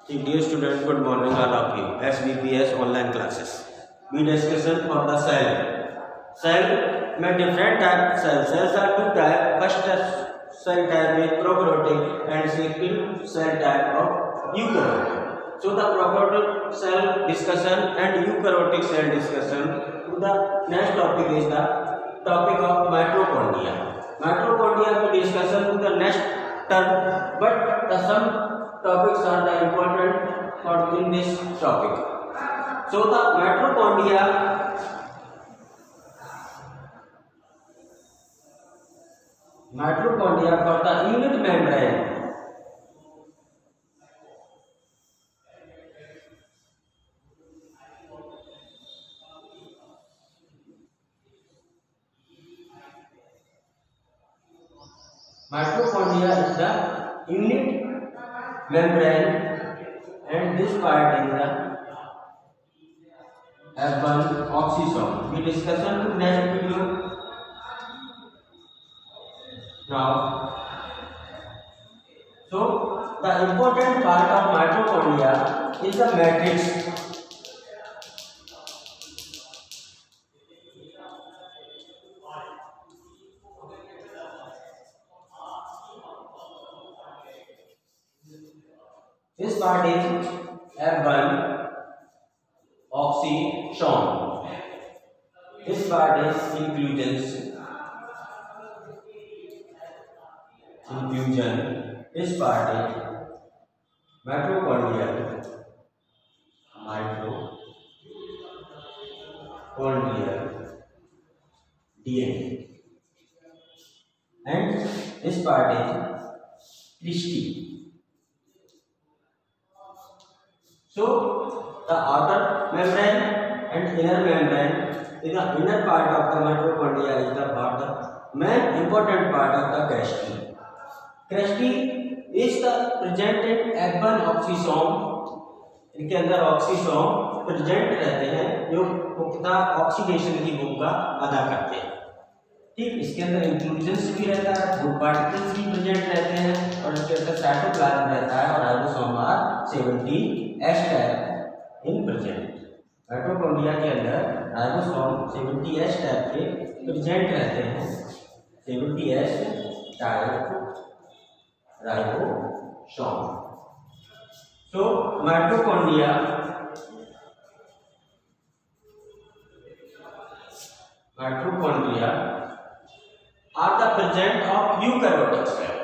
Dear student, good morning all of you. SBPS online classes. We discussion for the cell. Cell में different type cell. Cells are two type. First cell type is prokaryotic and second cell type of eukaryotic. So the prokaryotic cell discussion and eukaryotic cell discussion. The next topic is the topic of mitochondria. Mitochondria की discussion to the next term, but the some topics are the important for in this topic. So the mitochondria for the unit membrane. Mitochondria is the unit membrane and this part is the F1 oxysome. We discussion to next video. Now, so the important part of mitochondria is the matrix. This part is F1 oxysome. This part is inclusion. This part is mitochondrial. DNA. And this part is cristae. So the outer membrane and inner membrane is the inner part of the mitochondria is the main important part of the cristae. Cristae is the present in F1 oxysome. इनके अंदर oxysome present रहते हैं जो मुख्यतः oxidation की भूमिका अदा करते हैं. ठीक, इसके अंदर इंक्लूजन्स भी रहता है, गुड पार्टिकल्स भी प्रेजेंट रहते हैं और इसके अंदर साइटोप्लाज्म रहता है और ribosome are 70S type in present. Mitochondria के अंदर राइबोसोम 70S टाइप के प्रेजेंट रहते हैं. 70S type ribosome. So mitochondria are the present of eukaryotic cell.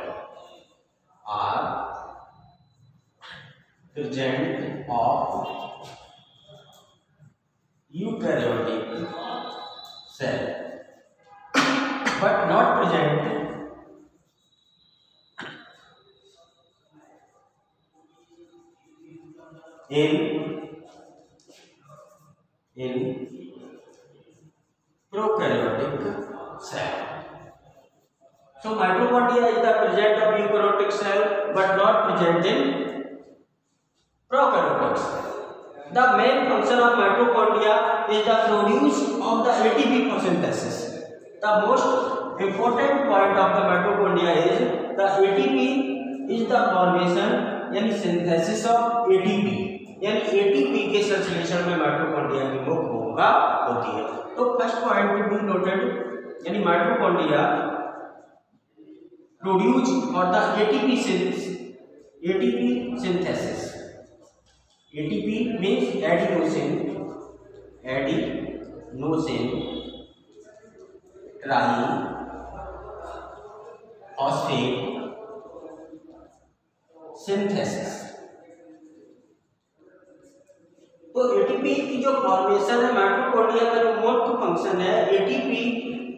But not present in prokaryotic cell. So mitochondria is the present of eukaryotic cell but not present in prokaryotic cell. The main function of mitochondria is the produce of the ATP photosynthesis. The most important point of the mitochondria is the ATP is the formation यानी synthesis of ATP, यानी ATP के संश्लेषण में mitochondria की मुख्य भूमिका होती है. तो first point to be noted, यानी माइटोकॉन्ड्रिया प्रोड्यूस और the ATP synthesis. ATP means adenosine triphosphate synthesis. तो एटीपी की जो फॉर्मेशन है माइटोकॉन्ड्रिया का जो मुख्य फंक्शन है, एटीपी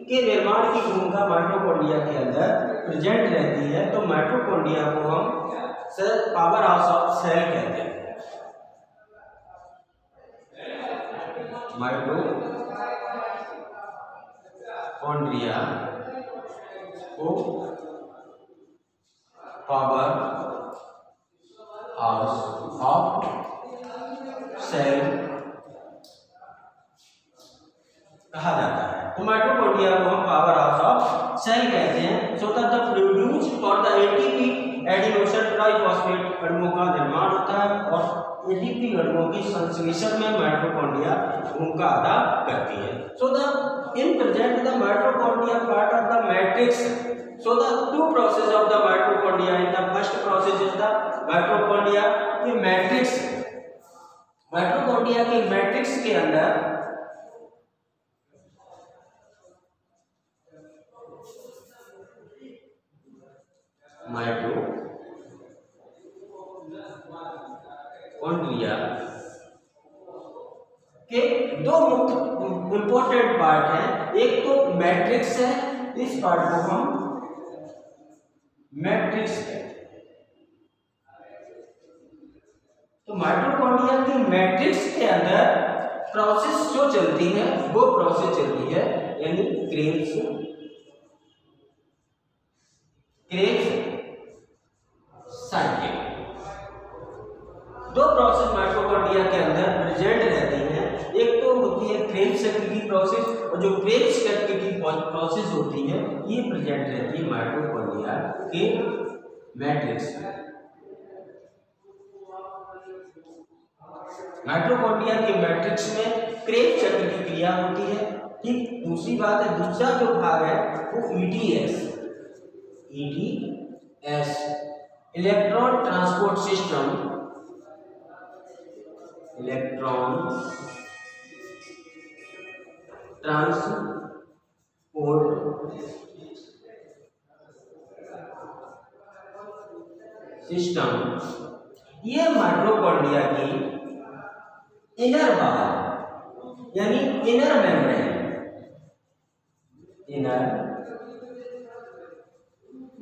के निर्माण की भूमिका माइटोकॉन्ड्रिया के अंदर प्रेजेंट रहती है. तो माइटोकॉन्ड्रिया को हम पावर हाउस ऑफ सेल कहते हैं. माइटोकॉन्ड्रिया को पावर हाउस ऑफ सेल कहा जाता है. तो माइटोकॉन्ड्रिया को हम पावर हाउस ऑफ सेल कहते हैं. So the produce for the ATP adenosine triphosphate अणुओं का निर्माण होता है और एटीपी अणुओं की संश्लेषण में माइटोकॉन्ड्रिया भूमिका अदा करती है। So the in present the mitochondria part of the matrix. So the two process of the mitochondria in the first process is the mitochondria की मैट्रिक्स। माइटोकॉन्ड्रिया की मैट्रिक्स के अंदर माइटोकॉन्ड्रिया के दो मुख्य इंपॉर्टेंट पार्ट हैं। एक तो मैट्रिक्स है, इस पार्ट को हम मैट्रिक्स कहते हैं। तो माइटोकॉन्ड्रिया की मैट्रिक्स के अंदर प्रोसेस जो चलती है वो प्रोसेस चलती है यानी क्रेब्स साइकिल। दो प्रोसेस माइटोकॉन्ड्रिया के अंदर प्रेजेंट रहती हैं। एक तो होती है क्रेब्स साइकिल की प्रोसेस, और जो क्रेब्स साइकिल की प्रोसेस होती है ये प्रेजेंट रहती है माइटोकॉन्ड्रिया के मैट्रिक्स में। माइटोकॉन्ड्रिया के मैट्रिक्स में क्रेब्स चक्र की क्रिया होती है। ठीक, दूसरी बात है, दूसरा जो भाग है वो ETS electron transport system, electron transport system, ये माइटोकॉन्ड्रिया की इनर वॉल यानी इनर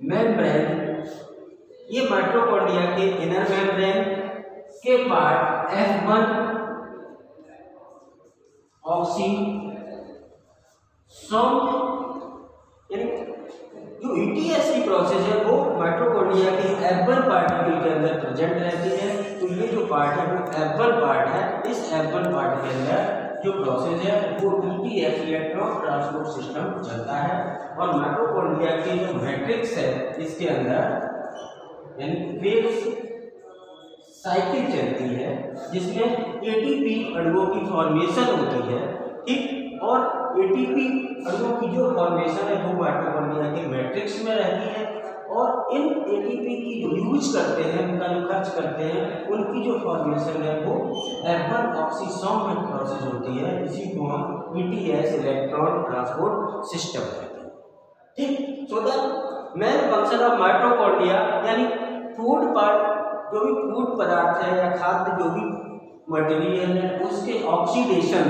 मेम्ब्रेन, ये माइटोकॉन्ड्रिया के इनर मेम्ब्रेन के पार्ट F1 ऑक्सीसोम यानी जो ईटीएस की प्रोसेस है वो माइटोकॉन्ड्रिया के F1 पार्टिकल के अंदर प्रेजेंट रहती है। तो ये जो पार्ट है वो F1 पार्ट है। इस F1 पार्ट के अंदर जो प्रोसेस है वो ईटीएस इलेक्ट्रॉन ट्रांसपोर्ट सिस्टम चलता है। और माइटोकॉन्ड्रिया की जो मैट्रिक्स है इसके अंदर यानी क्रेब्स साइकिल चलती है जिसमें एटीपी अणुओं की फॉर्मेशन होती है। ठीक, और एटीपी अणुओं की जो फॉर्मेशन है वो माइटोकॉन्ड्रिया के मैट्रिक्स में रहती है। और इन एटीपी की जो यूज करते हैं, उनका जो खर्च करते हैं, उनकी जो फॉर्मेशन है वो F1 ऑक्सीसोम में प्रोसेस होती है। इसी को हम ईटीएस इलेक्ट्रॉन ट्रांसपोर्ट सिस्टम कहते हैं। ठीक, so the main function of mitochondria यानी फूड पार्ट, जो भी फूड पदार्थ है या खाद्य जो भी मटेरियल है उसके ऑक्सीडेशन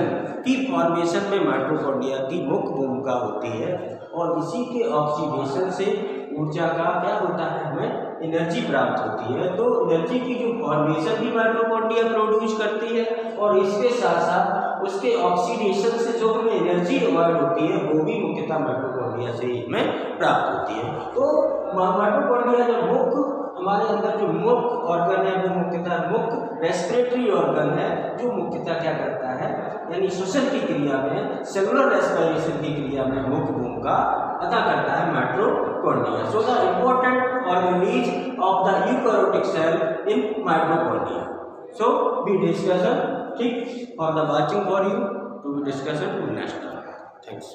की फॉर्मेशन में माइटोकॉन्ड्रिया की मुख्य भूमिका होती है। और इसी के ऑक्सीडेशन से ऊर्जा का क्या होता है, हमें एनर्जी प्राप्त होती है। तो एनर्जी की जो फॉर्मेशन भी माइटोकॉन्ड्रिया प्रोड्यूस करती है और इसके साथ साथ उसके ऑक्सीडेशन से जो हमें एनर्जी अवॉइड होती है वो भी मुख्यतः माइटोकॉन्ड्रिया से हमें प्राप्त होती है। तो माइटोकॉन्ड्रिया जो मुख्य हमारे अंदर जो मुख्य ऑर्गन है वो मुख्यतः मुख्य रेस्पिरेटरी ऑर्गन है, जो मुख्यतः क्या करता है यानी श्वसन की क्रिया में, सेलुलर रेस्पिरेशन की क्रिया में मुख्य भूमिका अदा करता है mitochondria. So the important organelles of the eukaryotic cell in mitochondria. So be discussion, ठीक, for the watching for you to discussion to next. Thanks.